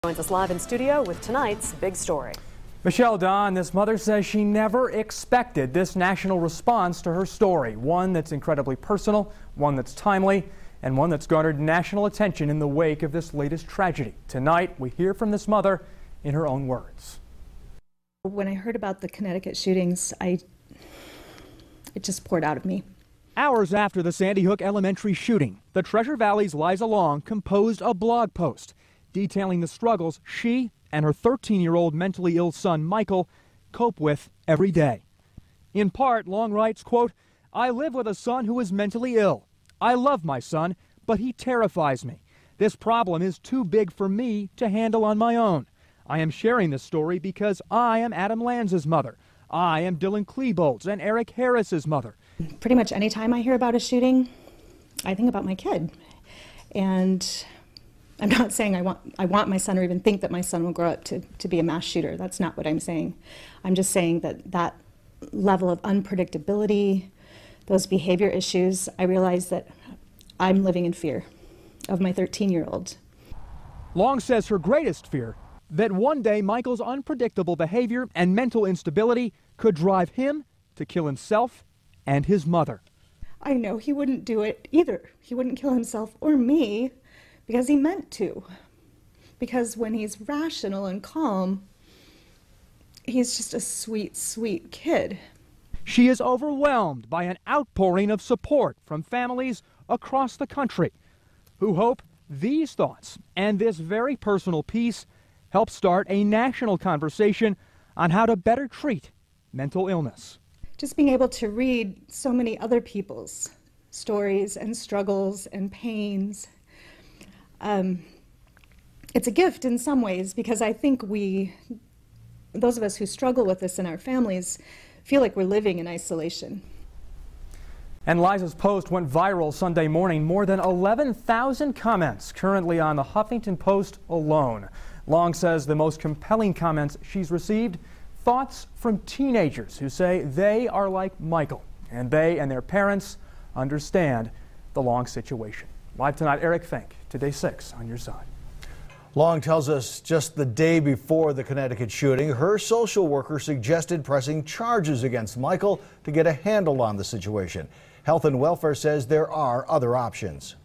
Joins us live in studio with tonight's big story. Michelle Don, this mother says she never expected this national response to her story. One that's incredibly personal, one that's timely, and one that's garnered national attention in the wake of this latest tragedy. Tonight, we hear from this mother in her own words. When I heard about the Connecticut shootings, it just poured out of me. Hours after the Sandy Hook Elementary shooting, the Treasure Valley's Liza Long composed a blog post detailing the struggles she and her 13-year-old mentally ill son, Michael, cope with every day. In part, Long writes, quote, "I live with a son who is mentally ill. I love my son, but he terrifies me. This problem is too big for me to handle on my own. I am sharing this story because I am Adam Lanza's mother. I am Dylan Klebold's and Eric Harris's mother." Pretty much any time I hear about a shooting, I think about my kid. And I'm not saying I want my son or even think that my son will grow up to be a mass shooter. That's not what I'm saying. I'm just saying that level of unpredictability, those behavior issues, I realize that I'm living in fear of my 13-year-old. Long says her greatest fear, that one day Michael's unpredictable behavior and mental instability could drive him to kill himself and his mother. I know he wouldn't do it either. He wouldn't kill himself or me because he meant to. Because when he's rational and calm, he's just a sweet, sweet kid. She is overwhelmed by an outpouring of support from families across the country who hope these thoughts and this very personal piece help start a national conversation on how to better treat mental illness. Just being able to read so many other people's stories and struggles and pains, it's a gift in some ways, because I think those of us who struggle with this in our families, feel like we're living in isolation. And Liza's post went viral Sunday morning. More than 11,000 comments currently on the Huffington Post alone. Long says the most compelling comments she's received, thoughts from teenagers who say they are like Michael, and they and their parents understand the Long situation. Live tonight, Eric Fink, Today 6 on your side. Long tells us just the day before the Connecticut shooting, her social worker suggested pressing charges against Michael to get a handle on the situation. Health and Welfare says there are other options.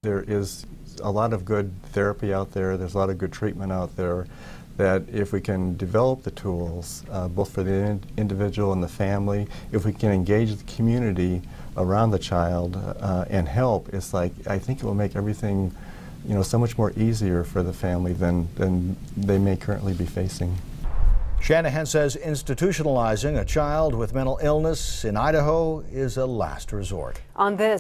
There is a lot of good therapy out there. There's a lot of good treatment out there, that if we can develop the tools, both for the individual and the family, if we can engage the community around the child and help, it's like, I think it will make everything, so much more easier for the family than they may currently be facing. Shanahan says institutionalizing a child with mental illness in Idaho is a last resort. On this